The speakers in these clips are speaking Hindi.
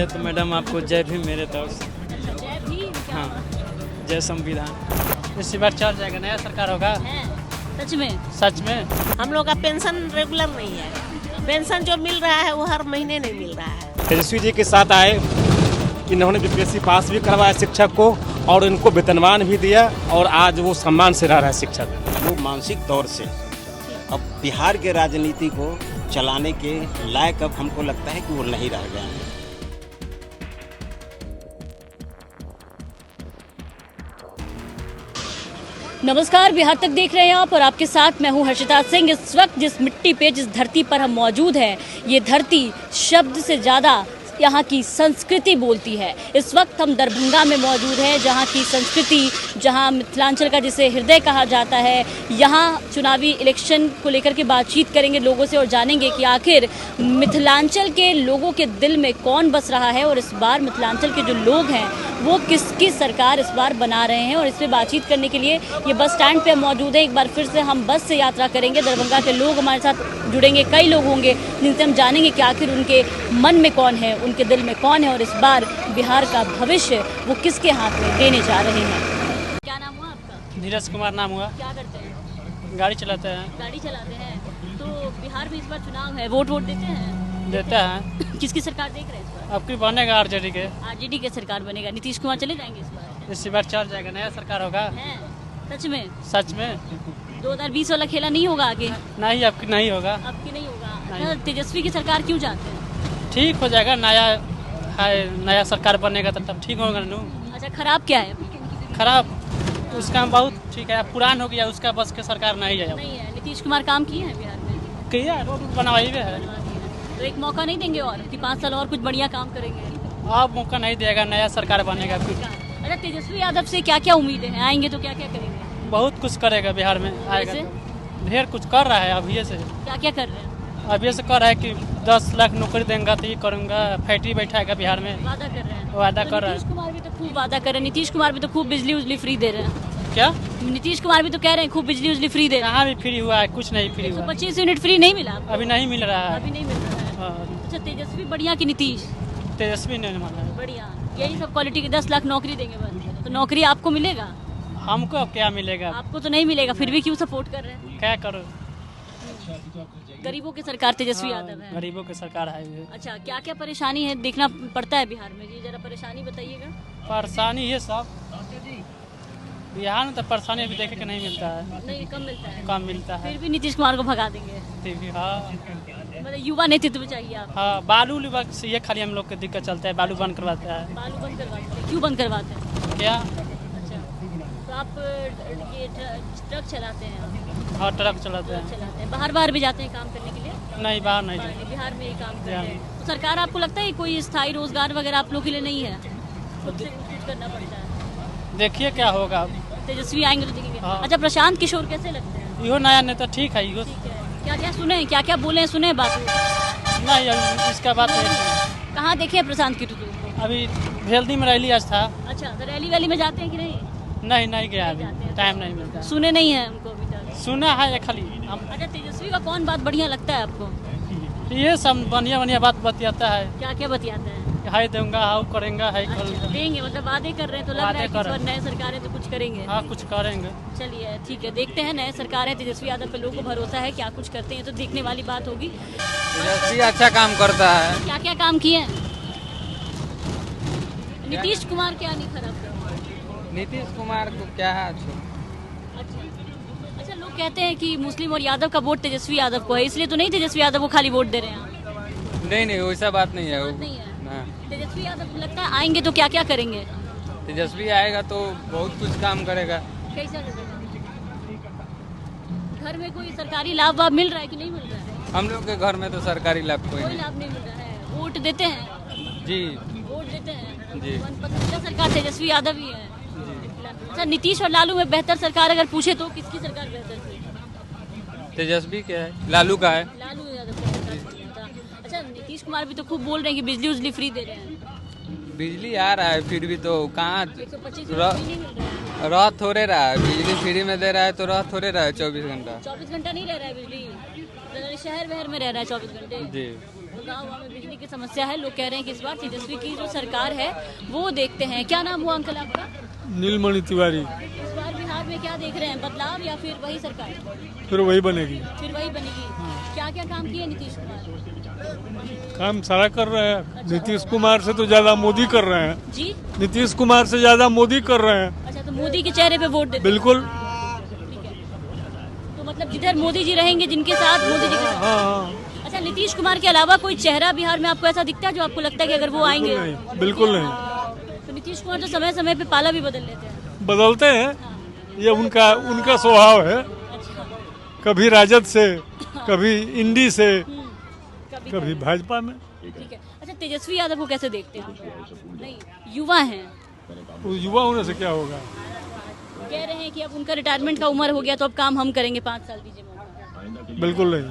तो मैडम आपको जय भीम मेरे तरफ से। जय भीम। हाँ, जय संविधान। इसी बार चल जाएगा, नया सरकार होगा। सच में सच में। हम लोग का पेंशन रेगुलर नहीं है, पेंशन जो मिल रहा है वो हर महीने नहीं मिल रहा है। तेजस्वी जी के साथ आए, इन्होंने बीपीएससी पास भी करवाया शिक्षक को और इनको वेतनमान भी दिया और आज वो सम्मान से रह रहा है शिक्षक। वो मानसिक तौर से अब बिहार के राजनीति को चलाने के लायक अब हमको लगता है कि वो नहीं रह गए हैं। नमस्कार, बिहार तक देख रहे हैं आप और आपके साथ मैं हूं हर्षिता सिंह। इस वक्त जिस मिट्टी पे, जिस धरती पर हम मौजूद हैं, ये धरती शब्द से ज़्यादा यहाँ की संस्कृति बोलती है। इस वक्त हम दरभंगा में मौजूद हैं, जहाँ की संस्कृति, जहाँ मिथिलांचल का जिसे हृदय कहा जाता है। यहाँ चुनावी इलेक्शन को लेकर के बातचीत करेंगे लोगों से और जानेंगे कि आखिर मिथिलांचल के लोगों के दिल में कौन बस रहा है और इस बार मिथिलांचल के जो लोग हैं वो किसकी सरकार इस बार बना रहे हैं। और इस पर बातचीत करने के लिए ये बस स्टैंड पे मौजूद है। एक बार फिर से हम बस से यात्रा करेंगे, दरभंगा के लोग हमारे साथ जुड़ेंगे, कई लोग होंगे जिनसे हम जानेंगे कि आखिर उनके मन में कौन है, उनके दिल में कौन है और इस बार बिहार का भविष्य वो किसके हाथ में देने जा रहे हैं। क्या नाम हुआ आपका? नीरज कुमार नाम हुआ। क्या करते हैं? गाड़ी चलाते हैं। गाड़ी चलाते हैं। तो बिहार में इस बार चुनाव है, वोट देते हैं? देते हैं। किसकी सरकार देख रहे हैं इस बार? अब की बनेगा आरजेडी के। आरजेडी के सरकार बनेगा। नीतीश कुमार चले जाएंगे इस बार? इसी बार चल जाएगा, नया सरकार होगा। है सच में? सच में। 2020 वाला खेला नहीं होगा आगे? नहीं, अब की नहीं होगा। अब की नहीं होगा। नहीं। अच्छा, तेजस्वी की सरकार क्यों चाहते हैं? ठीक हो जाएगा, नया है, नया सरकार बनेगा तो तब ठीक होगा ना। अच्छा, खराब क्या है? खराब उसका बहुत ठीक है, पुरान हो गया, उसका बस के सरकार नहीं है। नहीं है। नीतीश कुमार काम किए हैं बिहार में? किया, रोड बनवाई हुए है। तो एक मौका नहीं देंगे और कि 5 साल और कुछ बढ़िया काम करेंगे? अब मौका नहीं देगा, नया सरकार बनेगा फिर। अच्छा, तेजस्वी यादव से क्या क्या उम्मीदें हैं? आएंगे तो क्या क्या करेंगे? बहुत कुछ करेगा बिहार में, आएगा जैसे? तो। ढेर कुछ कर रहा है अभी से। क्या क्या कर रहे हैं? अभी से कर रहा है कि 10 लाख नौकरी देंगे तो ये करूँगा, फैक्ट्री बैठाएगा बिहार में। वादा कर रहे हैं? वादा तो कर रहा नीतीश है। कुमार भी तो खूब वादा कर रहे हैं। नीतीश कुमार भी तो खूब बिजली उजली फ्री दे रहे हैं। क्या? नीतीश कुमार भी तो कह रहे हैं खूब बिजली उजली फ्री दे रहे हैं। कहाँ भी फ्री हुआ है? कुछ नहीं फ्री हुआ। 125 यूनिट फ्री नहीं मिला आपको? अभी नहीं मिल रहा है। अभी नहीं मिल रहा है। हाँ, अच्छा, तेजस्वी बढ़िया कि नीतीश? तेजस्वी नहीं माना है। बढ़िया। यही सब क्वालिटी के 10 लाख नौकरी देंगे बस। तो नौकरी आपको मिलेगा? हमको अब क्या मिलेगा? आपको तो नहीं मिलेगा, फिर भी क्यों सपोर्ट कर रहे हैं? क्या करो? गरीबों की सरकार तेजस्वी यादव है। गरीबों की सरकार है ये। अच्छा, क्या क्या परेशानी है देखना पड़ता है बिहार में? जी जरा परेशानी बताइएगा। परेशानी ये सब बिहार में तो परेशानी अभी देखे के नहीं मिलता है। नहीं, कम मिलता है। कम मिलता है। फिर भी नीतीश कुमार को भगा देंगे? हाँ, मतलब युवा नेतृत्व चाहिए आप? हाँ, बालू से ये खाली हम लोग को दिक्कत चलता है, बालू बंद करवाता है। बालू बंद करवाते हैं? क्यों बंद करवाते हैं? क्या? अच्छा, तो आप ये ट्रक चलाते हैं? हाँ, ट्रक चलाते ट्रक हैं। चलाते हैं। बाहर भी जाते हैं काम करने के लिए? नहीं, बाहर नहीं बाहर जाते। नहीं, बिहार में ही काम करते बिहार हैं। तो सरकार आपको लगता है कोई स्थायी रोजगार वगैरह आप लोग के लिए नहीं है? खुद से कुछ करना पड़ता है। देखिए क्या होगा। तेजस्वी आएंगे तो देखेंगे। हाँ। अच्छा, प्रशांत किशोर कैसे लगते हैं? इहो नया नेता ठीक है। इहो ठीक है। क्या क्या सुने हैं, क्या क्या बोले हैं, सुने हैं बात? नहीं, अभी इसका बात नहीं। कहाँ देखे हैं प्रशांत किशोर को? अभी भेल्दी में रैली आज था। अच्छा, तो रैली वैली में जाते हैं कि नहीं? नहीं गया, अभी जाते हैं। टाइम नहीं मिलता। सुने नहीं है हमको अभी तक? सुना है ये खाली हम। अच्छा, तेजस्वी का कौन बात बढ़िया लगता है आपको? ये सब बढ़िया बात बतियाता है। क्या क्या बतियाता है? हाई दूंगा, हाउ करेंगे, हाई अच्छा, कर। देंगे मतलब वादे कर रहे हैं, तो लग रहा है कि इस बार नए सरकार है तो कुछ करेंगे। हाँ, कुछ करेंगे। चलिए ठीक है, देखते हैं। नए सरकार है, तेजस्वी यादव पे लोगों को भरोसा है, क्या कुछ करते हैं तो देखने वाली बात होगी। तेजस्वी अच्छा काम करता है। क्या क्या काम किए हैं? नीतीश कुमार क्या नहीं खराब कर? नीतीश कुमार को क्या है अच्छा? अच्छा, लोग कहते हैं कि मुस्लिम और यादव का वोट तेजस्वी यादव को है, इसलिए तो नहीं तेजस्वी यादव को खाली वोट दे रहे हैं? नहीं वैसा बात नहीं है। बात नहीं है। ना, तेजस्वी यादव को लगता है आएंगे तो क्या क्या करेंगे? तेजस्वी आएगा तो बहुत कुछ काम करेगा। कैसा करेगा? घर में कोई सरकारी लाभ वाभ मिल रहा है कि नहीं मिल रहा है? हम लोग के घर में तो सरकारी लाभ कोई कोई नहीं। लाभ नहीं मिल रहा है। वोट देते हैं? जी वोट देते हैं। जी। पसंदीदा सरकार तेजस्वी यादव ही है। अच्छा, नीतीश और लालू में बेहतर सरकार अगर पूछे तो किसकी सरकार बेहतर थी? तेजस्वी क्या है, लालू का है। लालू यादव की सरकार सही था। अच्छा, नीतीश कुमार भी तो खूब बोल रहे हैं कि बिजली उजली फ्री दे रहे हैं। बिजली आ रहा है फिर भी तो कहाँ 125 र- नहीं मिल रहा है। रह थोड़े रहा है, बिजली फ्री में दे रहा है तो रह थोड़े रहा है 24 घंटा। 24 घंटा नहीं रह रहा है बिजली, शहर वहर में रह रहा है 24 घंटे। जी तो गाँव में बिजली की समस्या है। लोग कह रहे हैं कि इस बार तेजस्वी की जो सरकार है वो देखते हैं। क्या नाम हुआ अंकल आपका? नीलमणि तिवारी। इस बार बिहार में क्या देख रहे हैं, बदलाव या फिर वही सरकार? फिर वही बनेगी। फिर वही बनेगी। क्या क्या काम किए नीतीश कुमार? काम सारा कर रहे हैं। नीतीश कुमार से तो ज्यादा मोदी कर रहे हैं। जी, नीतीश कुमार से ज्यादा मोदी कर रहे हैं। अच्छा, तो मोदी के चेहरे पे वोट देते बिल्कुल। हैं। ठीक है, तो मतलब जिधर मोदी जी रहेंगे, जिनके साथ मोदी जी के साथ। हाँ। अच्छा, नीतीश कुमार के अलावा कोई चेहरा बिहार में आपको ऐसा दिखता है जो आपको लगता है कि अगर वो आएंगे? नहीं, बिल्कुल नहीं। तो नीतीश कुमार तो समय समय पे पाला भी बदल लेते हैं। बदलते हैं, ये उनका स्वभाव है। अच्छा, कभी राजद से, कभी इंडी से, कभी भाजपा में। ठीक है। अच्छा, तेजस्वी यादव को कैसे देखते हैं? नहीं, युवा हैं। वो युवा होने से क्या होगा? कह रहे हैं कि अब उनका रिटायरमेंट का उम्र हो गया तो अब काम हम करेंगे, 5 साल दीजिए मौका। बिल्कुल नहीं।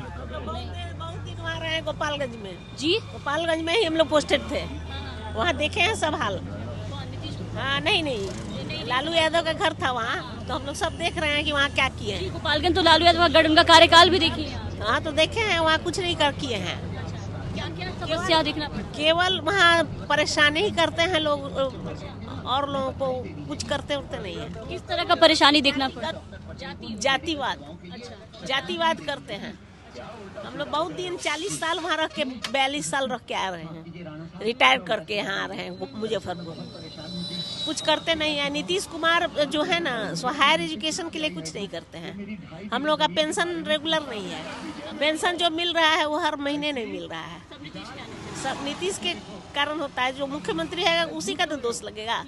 बहुत दिन वहाँ रहे हैं गोपालगंज में। जी, गोपालगंज में ही हम लोग पोस्टेड थे, वहाँ देखे हैं सब हाल। हाँ, नहीं, लालू यादव का घर था वहाँ, तो हम लोग सब देख रहे हैं कि वहाँ क्या किए हैं। गोपालगंज तो लालू यादव का गढ़, उनका कार्यकाल भी देखिए आप। हाँ, तो देखे हैं वहाँ कुछ नहीं कर किए हैं। क्या क्या समस्या देखना पड़ता केवल वहाँ परेशानी ही करते हैं लोग, और लोगों को कुछ करते उरते नहीं है। है? किस तरह का परेशानी देखना पड़ता? जातिवाद, अच्छा, जातिवाद करते हैं। हम लोग बहुत दिन 40 साल वहाँ रह के 42 साल रह के आ रहे हैं, रिटायर करके यहाँ आ रहे हैं मुजफ्फरपुर। कुछ करते नहीं है। नीतीश कुमार जो है ना, सो हायर एजुकेशन के लिए कुछ नहीं करते हैं। हम लोग का पेंशन रेगुलर नहीं है, पेंशन जो मिल रहा है वो हर महीने नहीं मिल रहा है। सब नीतीश के कारण होता है। जो मुख्यमंत्री है उसी का तो दोष लगेगा।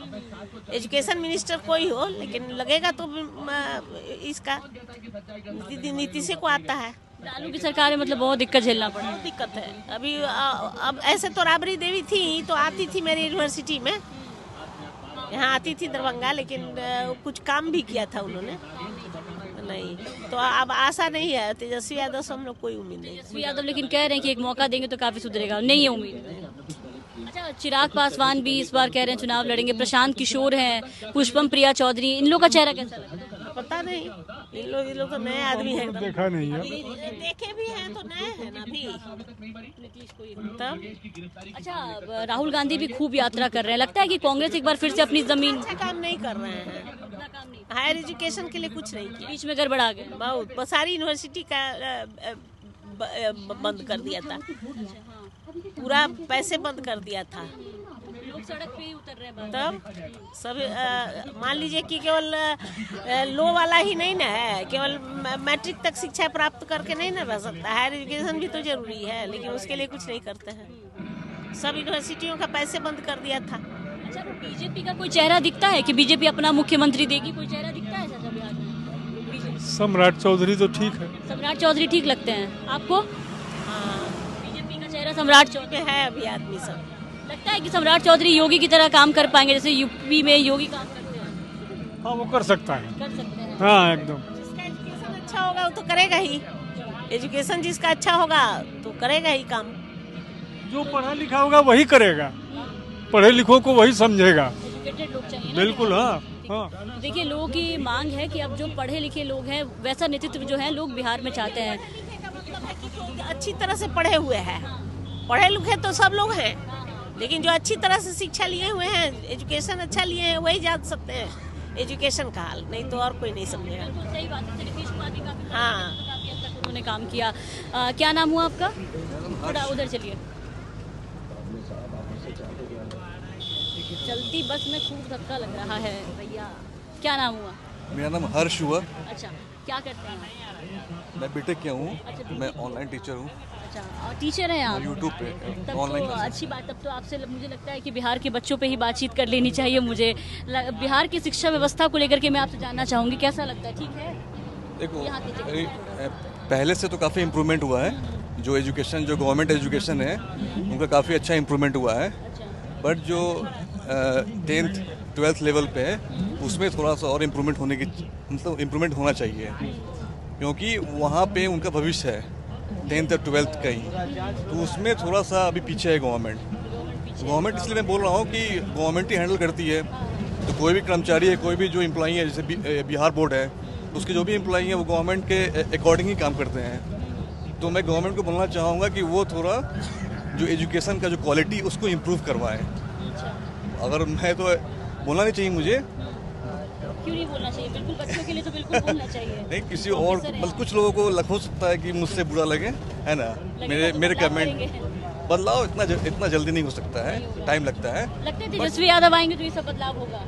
एजुकेशन मिनिस्टर कोई हो, लेकिन लगेगा तो इसका नीतीश को आता है। लालू की सरकार में मतलब बहुत दिक्कत झेलना पड़ा। बहुत दिक्कत है। अभी अब ऐसे तो राबड़ी देवी थी तो आती थी मेरी यूनिवर्सिटी में, यहाँ आती थी दरभंगा, लेकिन कुछ काम भी किया था उन्होंने नहीं। तो अब आशा नहीं है तेजस्वी यादव से, हम लोग कोई उम्मीद नहीं। तेजस्वी यादव लेकिन कह रहे हैं कि एक मौका देंगे तो काफी सुधरेगा, नहीं है उम्मीद। अच्छा, चिराग पासवान भी इस बार कह रहे हैं चुनाव लड़ेंगे, प्रशांत किशोर हैं, पुष्पम प्रिया चौधरी, इन लोग का चेहरा कैसा लगता है? पता नहीं, इन लोग तो नए आदमी हैं। देखा नहीं है। देखे भी हैं तो नए हैं ना अभी। तब अच्छा, राहुल गांधी भी खूब यात्रा कर रहे हैं, लगता है कि कांग्रेस एक बार फिर से अपनी जमीन अच्छा काम नहीं कर रहे हैं। हायर एजुकेशन के लिए कुछ नहीं किया, बीच में गड़बड़ आ गए। बहुत सारी यूनिवर्सिटी का बंद कर दिया था, पूरा पैसे बंद कर दिया था। लोग सड़क पे ही उतर रहे हैं। तब सब मान लीजिए कि केवल लो वाला ही नहीं ना है, केवल मैट्रिक तक शिक्षा प्राप्त करके नहीं ना रह सकता। हायर एजुकेशन भी तो जरूरी है, लेकिन उसके लिए कुछ नहीं करते हैं। सब यूनिवर्सिटियों का पैसे बंद कर दिया था। अच्छा, तो बीजेपी का कोई चेहरा दिखता है कि बीजेपी अपना मुख्यमंत्री देगी? कोई चेहरा दिखता है ऐसा बिहार में? सम्राट चौधरी तो ठीक है। सम्राट चौधरी ठीक लगते हैं आपको? हाँ, बीजेपी का चेहरा सम्राट चौधरी में है अभी आदमी सब। लगता है कि सम्राट चौधरी योगी की तरह काम कर पाएंगे, जैसे यूपी में योगी काम करते हैं? हाँ, वो कर सकता है। कर सकते हैं। हाँ, एकदम। जिसका एजुकेशन अच्छा होगा वो तो करेगा ही। एजुकेशन जिसका अच्छा होगा तो करेगा ही काम। जो पढ़ा लिखा होगा वही करेगा, पढ़े लिखों को वही समझेगा। एजुकेटेड लोग चाहिए ना। बिल्कुल। हाँ। देखिए, लोगों की मांग है कि अब जो पढ़े लिखे लोग हैं वैसा नेतृत्व जो है लोग बिहार में चाहते हैं। मतलब है कि जो अच्छी तरह से पढ़े हुए हैं, पढ़े लिखे तो सब लोग हैं, लेकिन जो अच्छी तरह से शिक्षा लिए हुए हैं, एजुकेशन अच्छा लिए हैं, वही जान सकते हैं एजुकेशन का हाल, नहीं तो और कोई नहीं समझेगा। सही बात है। नीतीश कुमार भी काफी हाँ, काफी हद तक उन्होंने काम किया। क्या नाम हुआ आपका? थोड़ा उधर चलिए। चलती बस में खूब धक्का लग रहा है भैया। क्या नाम हुआ? मेरा नाम हर्ष हुआ। अच्छा, क्या करते हैं? मैं बीटेक किया हूँ। मैं ऑनलाइन टीचर हूँ। अच्छा, और टीचर हैं आप? यूट्यूब पे तब ऑनलाइन तो अच्छी बात। तब तो आपसे मुझे लगता है कि बिहार के बच्चों पे ही बातचीत कर लेनी चाहिए। मुझे बिहार की शिक्षा व्यवस्था को लेकर के मैं आपसे जानना चाहूँगी, कैसा लगता है? ठीक है? देखो, यहाँ के पहले से तो काफ़ी इम्प्रूवमेंट हुआ है। जो एजुकेशन, जो गवर्नमेंट एजुकेशन है उनका काफ़ी अच्छा इम्प्रूवमेंट हुआ है। बट जो 10th 12th लेवल पे है उसमें थोड़ा सा और इम्प्रूवमेंट होने की, मतलब इम्प्रूवमेंट होना चाहिए, क्योंकि वहाँ पे उनका भविष्य है 10th और 12th का ही। तो उसमें थोड़ा सा अभी पीछे है गवर्नमेंट। इसलिए मैं बोल रहा हूँ कि गवर्नमेंट ही हैंडल करती है, तो कोई भी कर्मचारी है, कोई भी जो एम्प्लॉई है, जैसे बिहार बोर्ड है, उसके जो भी एम्प्लॉई हैं वो गवर्नमेंट के अकॉर्डिंग ही काम करते हैं। तो मैं गवर्नमेंट को बोलना चाहूँगा कि वो थोड़ा जो एजुकेशन का जो क्वालिटी उसको इम्प्रूव करवाएं। अगर मैं तो बोलना नहीं चाहिए मुझे, क्यों नहीं बोलना चाहिए? बिल्कुल, बच्चों के लिए तो बिल्कुल बोलना चाहिए। नहीं किसी और मतलब कुछ लोगों को हो सकता है कि मुझसे बुरा लगे, है ना, मेरे कमेंट। बदलाव इतना जल्दी नहीं हो सकता है, टाइम लगता है। लगता है तेजस्वी यादव आएंगे तो ये सब बदलाव होगा।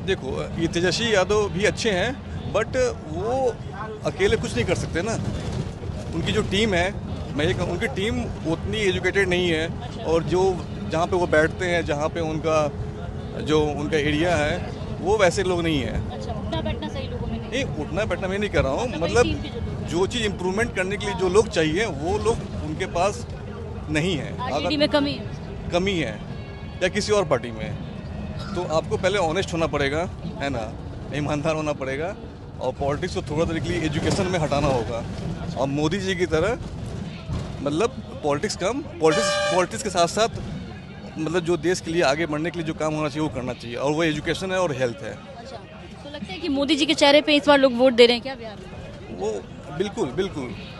देखो ये तेजस्वी यादव भी अच्छे हैं, बट वो अकेले कुछ नहीं कर सकते ना। उनकी जो टीम है, मैं ये उनकी टीम उतनी एजुकेटेड नहीं है, और जो जहाँ पे वो बैठते हैं, जहाँ पे उनका एरिया है, वो वैसे लोग नहीं है। अच्छा, उठना बैठना सही लोगों में नहीं, उठना बैठना मैं नहीं कर रहा हूँ, मतलब जो चीज़ इम्प्रूवमेंट करने के लिए जो लोग चाहिए वो लोग उनके पास नहीं है। आरजेडी में कमी है या किसी और पार्टी में, तो आपको पहले ऑनेस्ट होना पड़ेगा, है ना, ईमानदार होना पड़ेगा, और पॉलिटिक्स को थोड़ा देर के लिए एजुकेशन में हटाना होगा। और मोदी जी की तरह मतलब पॉलिटिक्स के साथ साथ मतलब जो देश के लिए आगे बढ़ने के लिए जो काम होना चाहिए वो करना चाहिए, और वो एजुकेशन है और हेल्थ है। अच्छा, तो लगता है कि मोदी जी के चेहरे पे इस बार लोग वोट दे रहे हैं क्या बिहार में? वो बिल्कुल।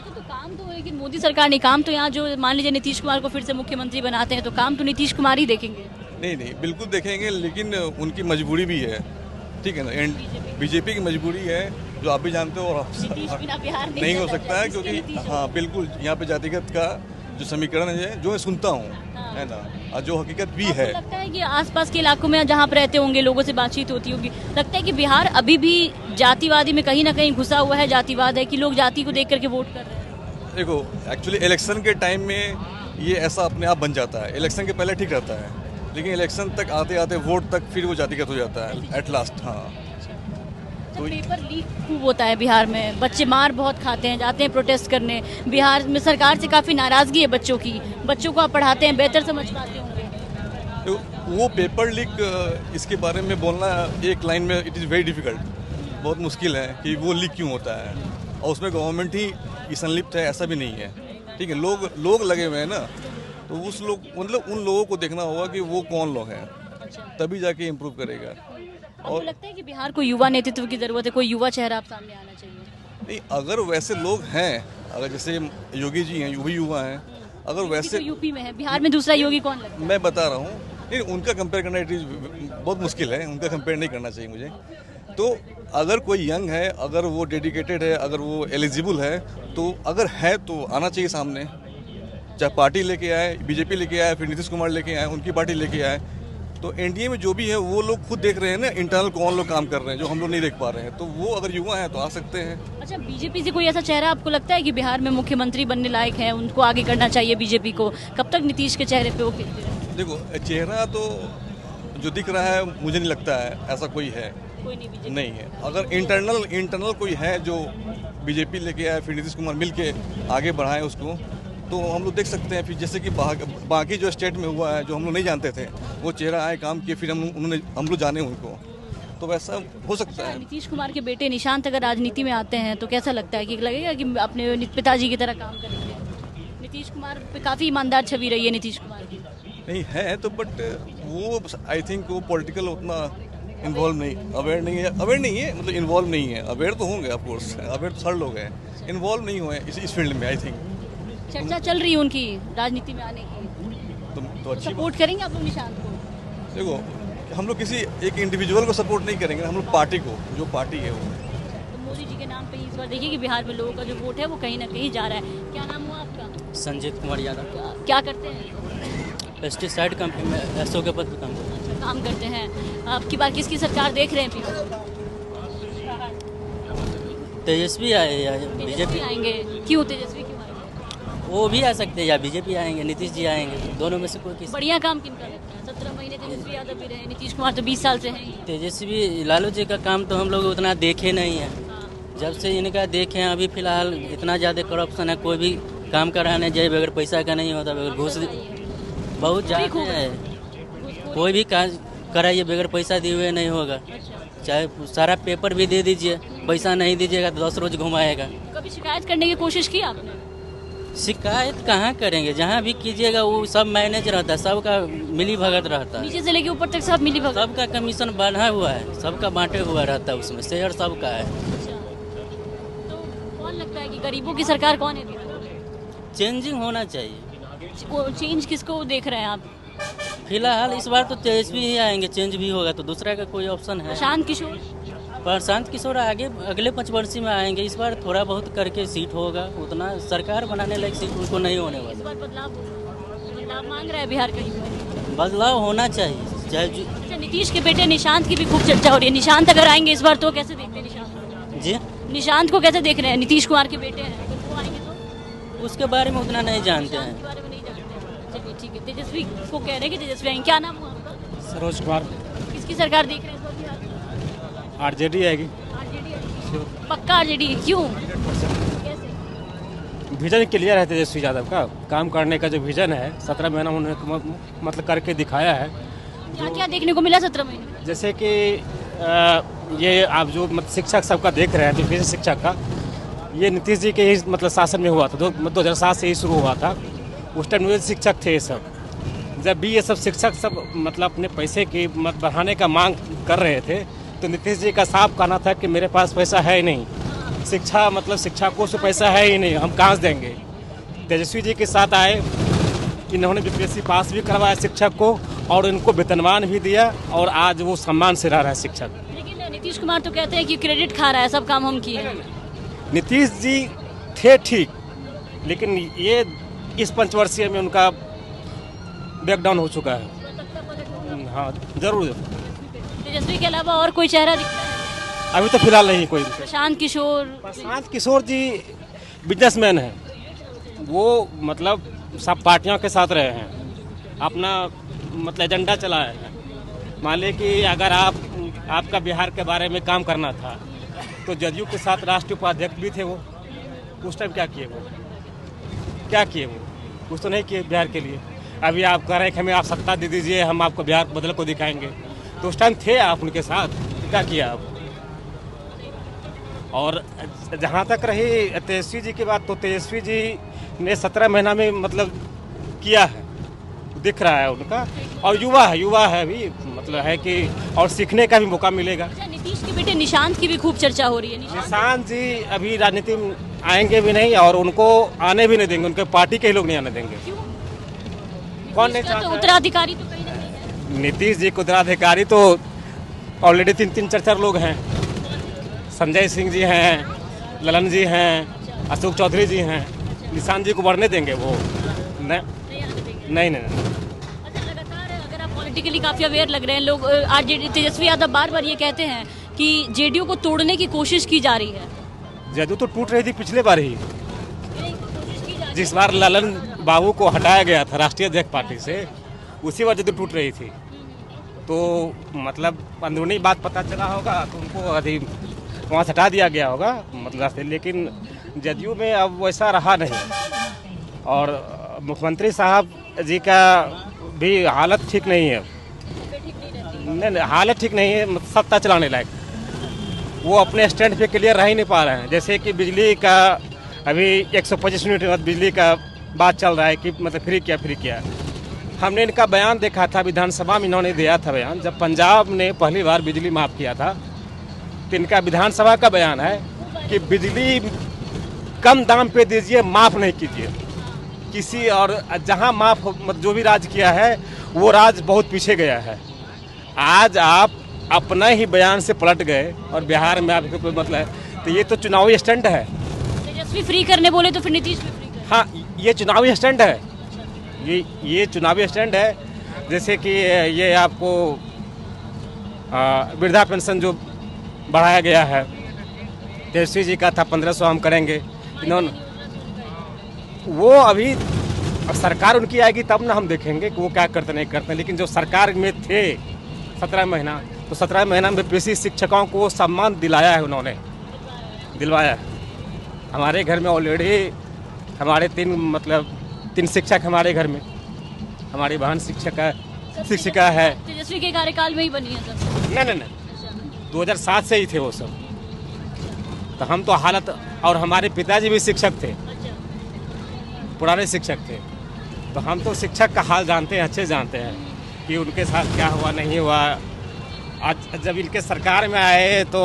तो काम तो लेकिन मोदी सरकार नहीं, काम तो यहाँ जो मान लीजिए नीतीश कुमार को फिर से मुख्यमंत्री बनाते हैं तो काम तो नीतीश कुमार ही देखेंगे। नहीं बिल्कुल देखेंगे, लेकिन उनकी मजबूरी भी है, ठीक है ना, बीजेपी की मजबूरी है जो आप भी जानते हो, और बिहार नहीं हो सकता है, क्योंकि हाँ बिल्कुल यहाँ पे जातिगत का जो समीकरण है जो मैं सुनता हूँ, है ना, और जो हकीकत भी है। लगता है कि आसपास के इलाकों में जहाँ पर रहते होंगे लोगों से बातचीत होती होगी, लगता है कि बिहार अभी भी जातिवादी में कहीं ना कहीं घुसा हुआ है, जातिवाद है कि लोग जाति को देख करके वोट कर रहे हैं। देखो एक्चुअली इलेक्शन के टाइम में ये ऐसा अपने आप बन जाता है, इलेक्शन के पहले ठीक रहता है, लेकिन इलेक्शन तक आते आते वोट तक फिर वो जातिगत हो जाता है एट लास्ट। हाँ, तो पेपर लीक खूब होता है बिहार में, बच्चे मार बहुत खाते हैं, जाते हैं प्रोटेस्ट करने। बिहार में सरकार से काफ़ी नाराज़गी है बच्चों की, बच्चों को आप पढ़ाते हैं, बेहतर समझ पाते होंगे। तो वो पेपर लीक इसके बारे में बोलना एक लाइन में इट इज़ वेरी डिफ़िकल्ट, बहुत मुश्किल है कि वो लीक क्यों होता है, और उसमें गवर्नमेंट ही संलिप्त है ऐसा भी नहीं है, ठीक है। लोग लगे हुए हैं ना, तो उस लोग मतलब उन लोगों को देखना होगा कि वो कौन लोग हैं, तभी जाके इम्प्रूव करेगा। आपको लगता है कि बिहार को युवा नेतृत्व की जरूरत है, कोई युवा चेहरा आप सामने आना चाहिए? नहीं, अगर वैसे लोग हैं, अगर जैसे योगी जी हैं, वो भी युवा हैं, अगर वैसे यूपी में है, बिहार में दूसरा योगी कौन लगता है? मैं बता रहा हूँ, नहीं उनका कंपेयर करना इट इज़ बहुत मुश्किल है, उनका कंपेयर नहीं करना चाहिए मुझे। तो अगर कोई यंग है, अगर वो डेडिकेटेड है, अगर वो एलिजिबल है, तो अगर है तो आना चाहिए सामने, चाहे पार्टी लेके आए, बीजेपी लेके आए, फिर नीतीश कुमार लेके आए, उनकी पार्टी लेके आए। तो एनडीए में जो भी है वो लोग खुद देख रहे हैं ना, इंटरनल कौन लोग काम कर रहे हैं जो हम लोग नहीं देख पा रहे हैं, तो वो अगर युवा हैं तो आ सकते हैं। अच्छा, बीजेपी से कोई ऐसा चेहरा आपको लगता है कि बिहार में मुख्यमंत्री बनने लायक है, उनको आगे करना चाहिए बीजेपी को? कब तक नीतीश के चेहरे पे वो खेलते रहे? देखो चेहरा तो जो दिख रहा है मुझे नहीं लगता है ऐसा कोई है, कोई नहीं है। अगर इंटरनल कोई है जो बीजेपी लेके आए, फिर नीतीश कुमार मिल के आगे बढ़ाएं उसको, तो हम लोग देख सकते हैं। फिर जैसे कि बाकी जो स्टेट में हुआ है जो हम लोग नहीं जानते थे, वो चेहरा आए, काम किए, फिर हम लोग जाने उनको, तो वैसा हो सकता है। नीतीश कुमार के बेटे निशांत अगर राजनीति में आते हैं तो कैसा लगता है कि लगेगा कि अपने पिताजी की तरह काम करेंगे? नीतीश कुमार पे काफ़ी ईमानदार छवि रही है नीतीश कुमार की। नहीं है तो, बट वो आई थिंक वो पॉलिटिकल उतना इन्वॉल्व नहीं, अवेयर नहीं है, मतलब इन्वॉल्व नहीं है। अवेयर तो होंगे ऑफकोर्स, अवेयर तो हर लोग हैं, इन्वॉल्व नहीं हुए इस फील्ड में। आई थिंक चर्चा चल रही है उनकी राजनीति में आने की, तो अच्छी सपोर्ट करेंगे आप लोग निशांत को? देखो हम लोग किसी एक इंडिविजुअल को सपोर्ट नहीं करेंगे, हम लोग पार्टी को, जो पार्टी है वो। तो मोदी जी के नाम पे इस बार देखिए कि बिहार में लोगों का जो वोट है वो कहीं ना कहीं जा रहा है। क्या नाम हुआ आपका? संजीत कुमार यादव। क्या करते हैं? पेस्टिसाइड कंपनी में एसओ के पद पर काम करते हैं। काम करते हैं। आपकी बार किसकी सरकार देख रहे हैं? तेजस्वी आए या बीजेपी आएंगे? क्यों तेजस्वी क्यों आएंगे? वो भी आ सकते हैं, या बीजेपी आएंगे, नीतीश जी आएंगे, दोनों में से कोई किसी। बढ़िया काम किनका लगता है? 17 महीने तेजस्वी यादव भी रहे, नीतीश कुमार तो 20 साल से हैं। तेजस्वी लालू जी का काम तो हम लोग उतना देखे नहीं है, जब से इनका देखे हैं अभी फिलहाल इतना ज़्यादा करप्शन है, कोई भी काम कराने जाए बगैर पैसा का नहीं होता, बगैर घूस बहुत ज़्यादा है। कोई भी काम कराइए बगैर पैसा दिए हुए नहीं होगा, चाहे सारा पेपर भी दे दीजिए, पैसा नहीं दीजिएगा तो 10 रोज घुमाएगा। कभी शिकायत करने की कोशिश की आपने? शिकायत कहाँ करेंगे, जहाँ भी कीजिएगा वो सब मैनेज रहता है, सबका मिली भगत रहता है, नीचे से लेके ऊपर तक सब मिली भगत। सबका कमीशन बढ़ा हुआ है, सबका बांटे हुआ रहता है, उसमें शेयर सबका है। तो कौन लगता है कि गरीबों की सरकार कौन है बिहार में? चेंजिंग होना चाहिए। वो चेंज किसको देख रहे हैं आप? फिलहाल इस बार तो तेजस्वी ही आएंगे, चेंज भी होगा तो दूसरा का कोई ऑप्शन है? प्रशांत किशोर। प्रशांत किशोर आगे अगले 5 वर्ष में आएंगे, इस बार थोड़ा बहुत करके सीट होगा, उतना सरकार बनाने लायक सीट उनको नहीं होने इस वाला। बार बदलाव मांग रहा है बिहार का युवा। बदलाव होना चाहिए, चाहे अच्छा, नीतीश के बेटे निशांत की भी खूब चर्चा हो रही है। निशांत अगर आएंगे इस बार तो कैसे देखते हैं निशांत? जी निशांत को कैसे देख रहे हैं? नीतीश कुमार के बेटे हैं, अगर वो आएंगे तो उसके बारे में उतना नहीं जानते निशांत के हैं। बारे में नहीं जानते हैं। चलिए ठीक है, तेजस्वी को कह रहे हैं कि तेजस्वी आएंगे। क्या नाम हुआ आपका? सरोज कुमार। किसकी सरकार देख रहे हैं इस बार बिहार में? आरजेडी आएगी। आरजेडी आएगी। पक्का आरजेडी? क्यों? कैसे? विजन क्लियर है तेजस्वी यादव का, काम करने का जो विजन है 17 महीना उन्होंने मतलब करके दिखाया है। क्या क्या देखने को मिला 17 महीने में? जैसे कि ये आप जो शिक्षक सबका देख रहे हैं, जो विशेष शिक्षक का, ये नीतीश जी के ही मतलब शासन में हुआ था, 2007 से ही शुरू हुआ था। उस टाइम नियोजित शिक्षक थे ये सब। जब भी ये सब शिक्षक सब मतलब अपने पैसे की बढ़ाने का मांग कर रहे थे तो नीतीश जी का साफ कहना था कि मेरे पास पैसा है ही नहीं, शिक्षा मतलब शिक्षकों से पैसा है ही नहीं, हम कहाँ से देंगे। तेजस्वी जी के साथ आए, इन्होंने बीपीएससी पास भी करवाया शिक्षक को और इनको वेतनमान भी दिया और आज वो सम्मान से रह रहा है शिक्षक। लेकिन नीतीश कुमार तो कहते हैं कि क्रेडिट खा रहा है, सब काम हम किए हैं। नीतीश जी थे ठीक, लेकिन ये इस पंचवर्षीय में उनका ब्रेकडाउन हो चुका है। हाँ जरूर। तेजस्वी के अलावा और कोई चेहरा दिखता है? अभी तो फिलहाल नहीं कोई। प्रशांत किशोर। प्रशांत किशोर जी बिजनेसमैन हैं, वो मतलब सब पार्टियों के साथ रहे हैं, अपना मतलब एजेंडा चलाया है। मान लीजिए कि अगर आपका बिहार के बारे में काम करना था तो जदयू के साथ राष्ट्रीय उपाध्यक्ष भी थे वो, उस टाइम क्या किए वो कुछ तो नहीं किए बिहार के लिए। अभी आप कह रहे हैं कि हमें आप सत्ता दे दीजिए, हम आपको बिहार बदल को दिखाएंगे, तो उस टाइम थे आप उनके साथ, क्या किया आप। और जहाँ तक रही तेजस्वी जी की बात, तो तेजस्वी जी ने 17 महीना में मतलब किया है, दिख रहा है उनका, और युवा है अभी, मतलब है कि और सीखने का भी मौका मिलेगा। अच्छा, नीतीश के बेटे निशांत की भी खूब चर्चा हो रही है। निशांत जी अभी राजनीति में आएंगे भी नहीं और उनको आने भी नहीं देंगे, उनके पार्टी के ही लोग नहीं आने देंगे। कौन नहीं चाहता? उत्तराधिकारी तो कहीं ना कहीं है। नीतीश जी को उत्तराधिकारी तो ऑलरेडी 3-4 लोग हैं। संजय सिंह जी हैं, ललन जी हैं, अशोक चौधरी जी हैं। निशांत जी को बढ़ने देंगे वो? नहीं। अच्छा, लगातार अगर आप पॉलिटिकली काफी अवेयर लग रहे हैं लोग, आज तेजस्वी यादव बार ये कहते हैं कि जेडीयू को तोड़ने की कोशिश की जा रही है। जदयू तो टूट रही थी पिछले बार ही, जिस बार ललन बाबू को हटाया गया था राष्ट्रीय अध्यक्ष पार्टी से, उसी बार जदयू टूट रही थी। तो मतलब अंदरूनी बात पता चला होगा तो उनको अभी वहाँ से हटा दिया गया होगा मतलब से, लेकिन जदयू में अब वैसा रहा नहीं। और मुख्यमंत्री साहब जी का भी हालत ठीक नहीं है, नहीं हालत ठीक नहीं है, सत्ता चलाने लायक। वो अपने स्टैंड पे क्लियर रह ही नहीं पा रहे हैं। जैसे कि बिजली का अभी 125 यूनिट बिजली का बात चल रहा है कि मतलब फ्री किया। हमने इनका बयान देखा था, विधानसभा में इन्होंने दिया था बयान, जब पंजाब ने पहली बार बिजली माफ़ किया था, तो इनका विधानसभा का बयान है कि बिजली कम दाम पे दीजिए, माफ़ नहीं कीजिए किसी। और जहां माफ़ जो भी राज किया है वो राज बहुत पीछे गया है। आज आप अपना ही बयान से पलट गए और बिहार में आपको कोई मतलब है, तो ये तो चुनावी स्टंट है। तेजस्वी फ्री करने बोले तो फिर नीतीश भी फ्री करे। हाँ, ये चुनावी स्टंट है, ये चुनावी स्टंट है। जैसे कि ये आपको वृद्धा पेंशन जो बढ़ाया गया है, तेजस्वी जी का था 1500 हम करेंगे, इन्होंने वो अभी सरकार उनकी आएगी तब ना हम देखेंगे कि वो क्या करते नहीं करते। लेकिन जो सरकार में थे 17 महीना, तो 17 महीना में बीपीएससी शिक्षकों को सम्मान दिलाया है, उन्होंने दिलवाया। हमारे घर में ऑलरेडी हमारे 3 शिक्षक हमारे घर में, हमारी बहन शिक्षिका है। तेजस्वी के कार्यकाल में ही बनी है सब? नहीं 2007 से ही थे वो सब। तो हम तो हालत, और हमारे पिताजी भी शिक्षक थे, पुराने शिक्षक थे, तो हम तो शिक्षक का हाल जानते हैं, अच्छे जानते हैं कि उनके साथ क्या हुआ नहीं हुआ। आज जब इनके सरकार में आए तो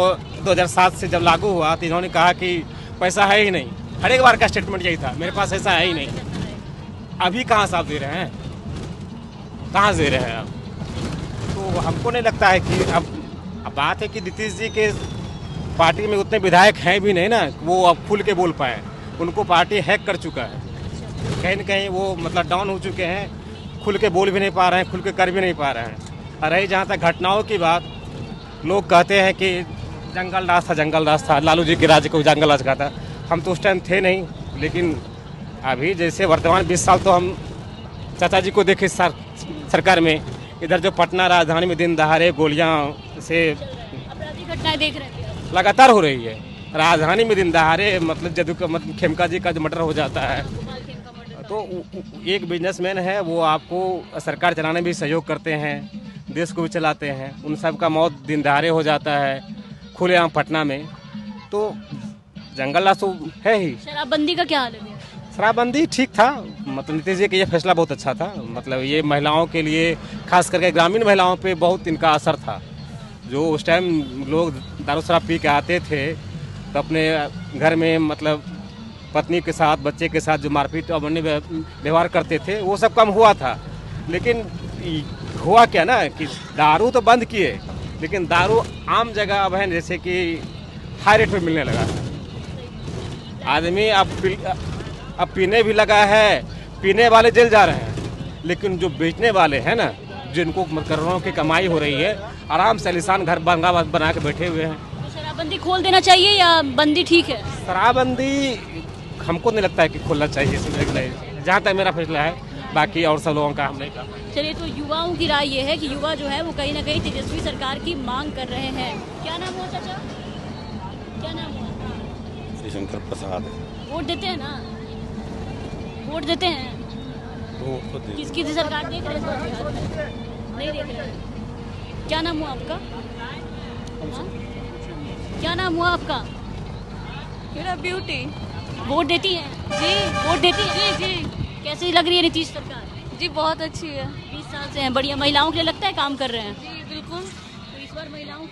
2007 से जब लागू हुआ तो इन्होंने कहा कि पैसा है ही नहीं। हर एक बार का स्टेटमेंट यही था, मेरे पास ऐसा है ही नहीं। अभी कहाँ से आप दे रहे हैं, कहाँ से दे रहे हैं आप? तो हमको नहीं लगता है कि अब बात है कि नीतीश जी के पार्टी में उतने विधायक हैं भी नहीं ना, वो अब खुल के बोल पाए। उनको पार्टी हैक कर चुका है, कहीं न कहीं वो मतलब डाउन हो चुके हैं, खुल के बोल भी नहीं पा रहे हैं, खुल के कर भी नहीं पा रहे हैं। और रही जहाँ तक घटनाओं की बात, लोग कहते हैं कि जंगल राज था, लालू जी के राज्य को जंगल राज का था। हम तो उस टाइम थे नहीं, लेकिन अभी जैसे वर्तमान 20 साल तो हम चाचा जी को देखे सरकार में। इधर जो पटना राजधानी में दिन दहाड़े गोलियां से आपराधिक घटनाएं देख रहे थे लगातार हो रही है। राजधानी में दिन दहाड़े मतलब जदू का मतलब खेमका जी का जो मर्डर हो जाता है, तो एक बिजनेसमैन है, वो आपको सरकार चलाने में भी सहयोग करते हैं, देश को भी चलाते हैं। उन सब का मौत दिन दहाड़े हो जाता है खुलेआम पटना में, तो जंगल राज तो है ही। शराबबंदी का क्या हाल है? शराबबंदी ठीक था, मतलब नीतीश जी का ये फैसला बहुत अच्छा था। मतलब ये महिलाओं के लिए, खास करके ग्रामीण महिलाओं पे बहुत इनका असर था। जो उस टाइम लोग दारू शराब पी के आते थे तो अपने घर में मतलब पत्नी के साथ, बच्चे के साथ जो मारपीट और अन्य व्यवहार करते थे, वो सब कम हुआ था। लेकिन हुआ क्या ना कि दारू तो बंद किए, लेकिन दारू आम जगह अब है, जैसे कि हाई रेट पे मिलने लगा। आदमी अब पीने भी लगा है, पीने वाले जेल जा रहे हैं, लेकिन जो बेचने वाले हैं ना, जिनको करोड़ों की कमाई हो रही है, आराम से आलीशान घर बना के बैठे हुए हैं। तो शराबबंदी खोल देना चाहिए या बंदी ठीक है? शराबबंदी हमको नहीं लगता है कि खोलना चाहिए, जहाँ तक मेरा फैसला है। बाकी और सब लोगों का हम नहीं कहा। चलिए, तो युवाओं की राय ये है कि युवा जो है वो कहीं ना कहीं तेजस्वी सरकार की मांग कर रहे हैं। क्या नाम हुआ चाचा? क्या नाम हुआ? श्रीशंकर प्रसाद। वोट देते हैं ना? वोट देते हैं? किसकी सरकार देख रहे हैं? नहीं देख रहे हैं। क्या नाम हुआ आपका? क्या नाम हुआ आपका? मेरा ब्यूटी। वोट देती हैं? जी वोट देती हैं। जी जी। कैसी लग रही है नीतीश सरकार? जी बहुत अच्छी है। 20 साल से हैं, बढ़िया। महिलाओं के लिए लगता है काम कर रहे हैं? जी बिल्कुल। तो इस बार महिलाओं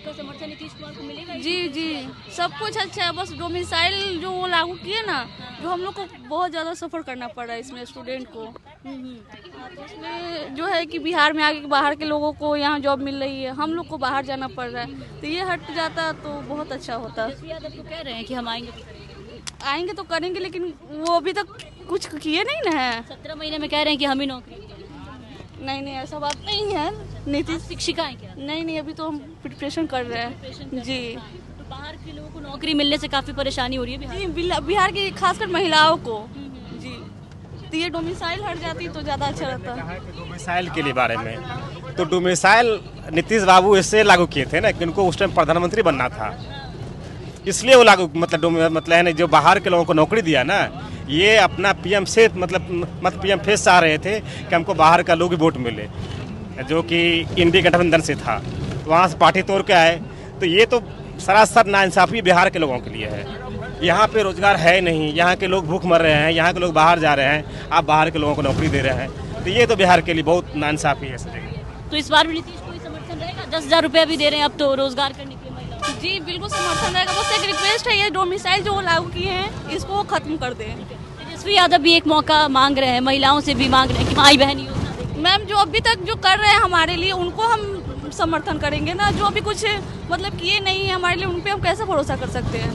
का समर्थन नीतीश कुमार को मिलेगा? जी जी, सब कुछ अच्छा है। बस डोमिसाइल जो वो लागू किए ना, जो हम लोग को बहुत ज़्यादा सफ़र करना पड़ा है इसमें, स्टूडेंट को। तो इसमें जो है कि बिहार में आगे बाहर के लोगों को यहाँ जॉब मिल रही है, हम लोग को बाहर जाना पड़ रहा है। तो ये हट जाता तो बहुत अच्छा होता। यादव तो कह रहे हैं कि हम आएंगे तो करेंगे, लेकिन वो अभी तक कुछ किए नहीं ना है। 17 महीने में कह रहे हैं कि हम ही नौकरी। नहीं ऐसा बात नहीं है। नीतीश शिक्षिका है क्या? नहीं, अभी तो हम प्रिपरेशन कर रहे हैं। जी। तो बाहर के लोगों को नौकरी मिलने से काफी परेशानी हो रही है बिहार की खासकर महिलाओं को। जी, तो ये डोमिसाइल हट जाती तो ज़्यादा अच्छा रहता। डोमिसाइल के लिए बारे में तो डोमिसाइल नीतीश बाबू इससे लागू किए थे ना कि उनको उस टाइम प्रधानमंत्री बनना था, इसलिए वो लागू मतलब है ना, जो बाहर के लोगों को नौकरी दिया ना, ये अपना पीएम से मतलब पीएम फेस चाह रहे थे कि हमको बाहर का लोग वोट मिले, जो कि इंडी गठबंधन से था, तो वहाँ से पार्टी तोड़ के आए। तो ये तो सरासर नाइंसाफी बिहार के लोगों के लिए है। यहाँ पे रोजगार है नहीं, यहाँ के लोग भूख मर रहे हैं, यहाँ के लोग बाहर जा रहे हैं, आप बाहर के लोगों को नौकरी दे रहे हैं, तो ये तो बिहार के लिए बहुत नाइंसाफी है। तो इस बार भी नीतीश को समर्थन रहेगा? 10,000 रुपया भी दे रहे हैं अब तो रोजगार करने के लिए महिलाओं। जी बिल्कुल समर्थन रहेगा। बस एक रिक्वेस्ट है, ये डोमिसाइल जो लागू किए हैं इसको खत्म कर दें। तेजस्वी यादव भी एक मौका मांग रहे हैं, महिलाओं से भी मांग रहे हैं कि माई बहन योजना। मैम, जो अभी तक जो कर रहे हैं हमारे लिए, उनको हम समर्थन करेंगे ना। जो अभी कुछ मतलब किए नहीं है हमारे लिए, उन पर हम कैसे भरोसा कर सकते हैं?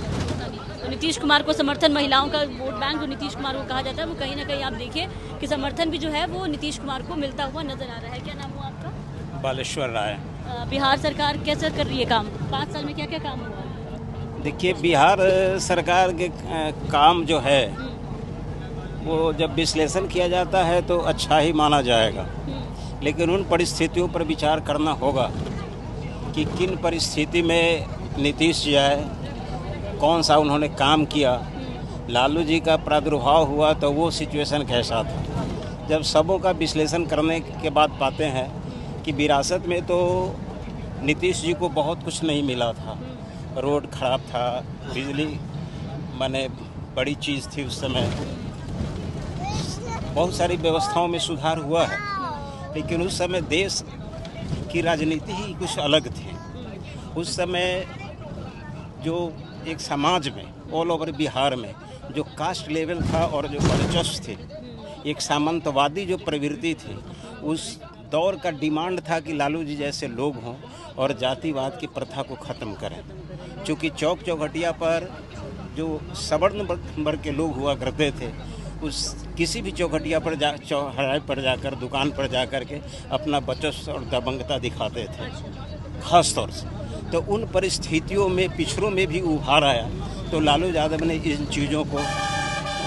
तो नीतीश कुमार को समर्थन, महिलाओं का वोट बैंक जो नीतीश कुमार को कहा जाता है, वो कहीं ना कहीं आप देखिए कि समर्थन भी जो है वो नीतीश कुमार को मिलता हुआ नजर आ रहा है। क्या नाम हुआ आपका? बालेश्वर राय। बिहार सरकार कैसे कर रही है काम? 5 साल में क्या क्या काम हुआ? देखिए, बिहार सरकार के काम जो है वो जब विश्लेषण किया जाता है तो अच्छा ही माना जाएगा, लेकिन उन परिस्थितियों पर विचार करना होगा कि किन परिस्थिति में नीतीश जी आए, कौन सा उन्होंने काम किया। लालू जी का प्रादुर्भाव हुआ तो वो सिचुएशन कैसा था। जब सबों का विश्लेषण करने के बाद पाते हैं कि विरासत में तो नीतीश जी को बहुत कुछ नहीं मिला था। रोड खराब था, बिजली माने बड़ी चीज़ थी उस समय, बहुत सारी व्यवस्थाओं में सुधार हुआ है, लेकिन उस समय देश की राजनीति ही कुछ अलग थी। उस समय जो एक समाज में ऑल ओवर बिहार में जो कास्ट लेवल था और जो वर्चस्व थे, एक सामंतवादी जो प्रवृत्ति थी, उस दौर का डिमांड था कि लालू जी जैसे लोग हों और जातिवाद की प्रथा को ख़त्म करें। चूँकि चौक चौखटिया पर जो सवर्ण वर्ग के लोग हुआ करते थे, उस किसी भी चौखटिया पर चौराहे पर जाकर, दुकान पर जाकर के अपना वर्चस्व और दबंगता दिखाते थे खास तौर से। तो उन परिस्थितियों में पिछड़ों में भी उभार आया, तो लालू यादव ने इन चीज़ों को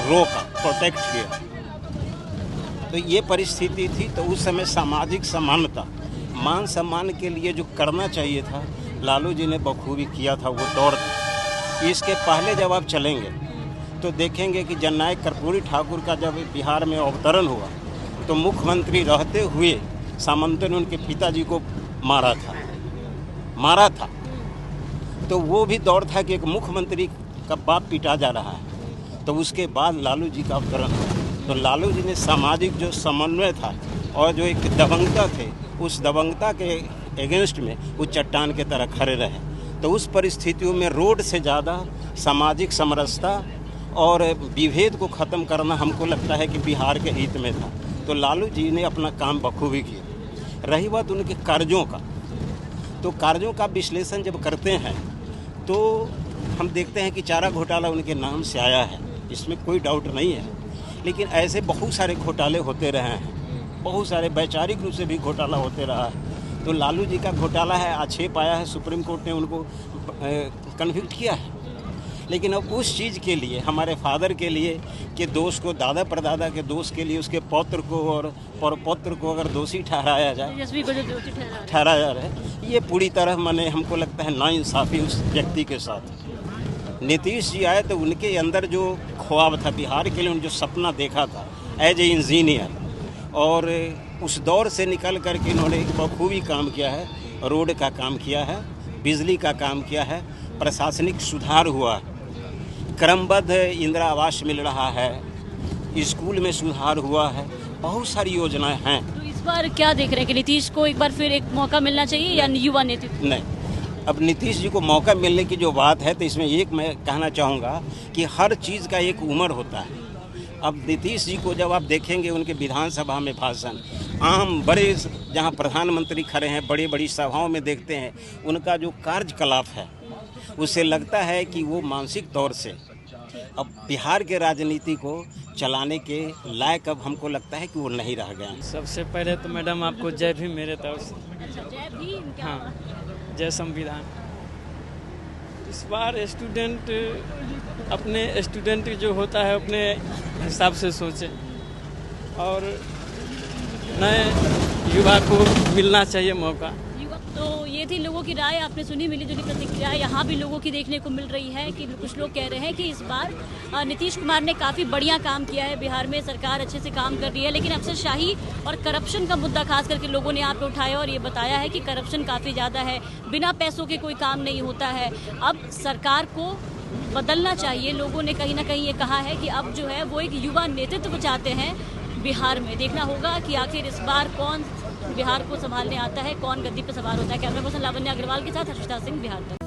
रोका, प्रोटेक्ट किया। तो ये परिस्थिति थी। तो उस समय सामाजिक समानता, मान सम्मान के लिए जो करना चाहिए था, लालू जी ने बखूबी किया था। वो दौर इसके पहले जब आप चलेंगे तो देखेंगे कि जननायक कर्पूरी ठाकुर का जब बिहार में अवतरण हुआ तो मुख्यमंत्री रहते हुए सामंतों ने उनके पिताजी को मारा था। तो वो भी दौर था कि एक मुख्यमंत्री का बाप पिटा जा रहा है। तो उसके बाद लालू जी का अवतरण हुआ। तो लालू जी ने सामाजिक जो समन्वय था और जो एक दबंगता थे, उस दबंगता के एगेंस्ट में वो चट्टान के तरह खड़े रहे। तो उस परिस्थितियों में रोड से ज़्यादा सामाजिक समरसता और विभेद को ख़त्म करना हमको लगता है कि बिहार के हित में था। तो लालू जी ने अपना काम बखूबी किया। रही बात उनके कार्यों का, तो कार्यों का विश्लेषण जब करते हैं तो हम देखते हैं कि चारा घोटाला उनके नाम से आया है, इसमें कोई डाउट नहीं है। लेकिन ऐसे बहुत सारे घोटाले होते रहे हैं, बहुत सारे वैचारिक रूप से भी घोटाला होते रहा है। तो लालू जी का घोटाला है, आक्षेप आया है, सुप्रीम कोर्ट ने उनको कन्विक्ट किया है। लेकिन अब उस चीज़ के लिए, हमारे फादर के लिए कि दोष को, दादा परदादा के दोष के लिए उसके पौत्र को और परपौत्र को अगर दोषी ठहराया जाए, ठहराया जाए, ये पूरी तरह माने हमको लगता है नाइंसाफ़ी उस व्यक्ति के साथ। नीतीश जी आए तो उनके अंदर जो ख्वाब था बिहार के लिए, उन्होंने जो सपना देखा था एज ए इंजीनियर, और उस दौर से निकल कर के इन्होंने बखूबी काम किया है। रोड का काम किया है, बिजली का काम किया है, प्रशासनिक सुधार हुआ, क्रमबद्ध इंदिरा आवास मिल रहा है, स्कूल में सुधार हुआ है, बहुत सारी योजनाएं हैं। तो इस बार क्या देख रहे हैं कि नीतीश को एक बार फिर एक मौका मिलना चाहिए या युवा नेतृत्व? नहीं, अब नीतीश जी को मौका मिलने की जो बात है, तो इसमें एक मैं कहना चाहूँगा कि हर चीज़ का एक उम्र होता है। अब नीतीश जी को जब आप देखेंगे उनके विधानसभा में भाषण, आम बड़े जहाँ प्रधानमंत्री खड़े हैं, बड़ी बड़ी सभाओं में देखते हैं, उनका जो कार्यकलाप है उससे लगता है कि वो मानसिक तौर से अब बिहार के राजनीति को चलाने के लायक अब हमको लगता है कि वो नहीं रह गए। सबसे पहले तो मैडम आपको जय भीम मेरे तरफ से। जय भीम। हाँ, जय संविधान। इस बार स्टूडेंट अपने स्टूडेंट जो होता है अपने हिसाब से सोचे और नए युवा को मिलना चाहिए मौका। तो ये थी लोगों की राय, आपने सुनी, मिली जुली प्रतिक्रिया यहाँ भी लोगों की देखने को मिल रही है कि कुछ लोग कह रहे हैं कि इस बार नीतीश कुमार ने काफ़ी बढ़िया काम किया है, बिहार में सरकार अच्छे से काम कर रही है। लेकिन अफसरशाही और करप्शन का मुद्दा खास करके लोगों ने यहाँ पे उठाया और ये बताया है कि करप्शन काफ़ी ज़्यादा है, बिना पैसों के कोई काम नहीं होता है। अब सरकार को बदलना चाहिए। लोगों ने कहीं ना कहीं ये कहा है कि अब जो है वो एक युवा नेतृत्व चाहते हैं बिहार में। देखना होगा कि आखिर इस बार कौन बिहार को संभालने आता है, कौन गद्दी पर सवार होता है। कैमरा पर्सन लावण्य अग्रवाल के साथ हर्षिता सिंह, बिहार तक।